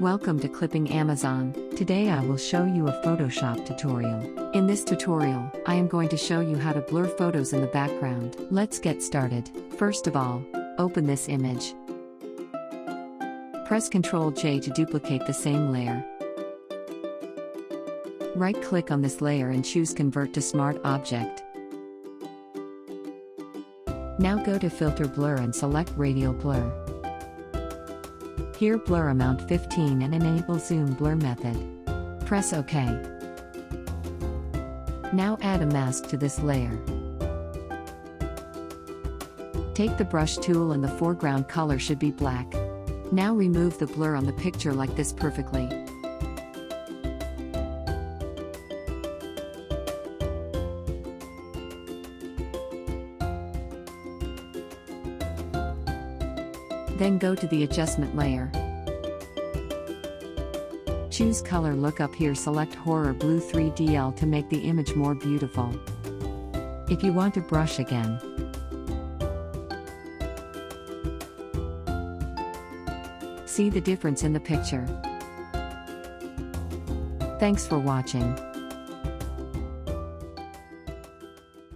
Welcome to Clipping Amazon. Today I will show you a Photoshop tutorial. In this tutorial, I am going to show you how to blur photos in the background. Let's get started. First of all, open this image. Press Ctrl J to duplicate the same layer. Right-click on this layer and choose Convert to Smart Object. Now go to Filter Blur and select Radial Blur. Here blur amount 15 and enable Zoom Blur method. Press OK. Now add a mask to this layer. Take the brush tool and the foreground color should be black. Now remove the blur on the picture like this perfectly. Then go to the adjustment layer. Choose color lookup here, select Horror Blue 3DL to make the image more beautiful. If you want to brush again, see the difference in the picture. Thanks for watching.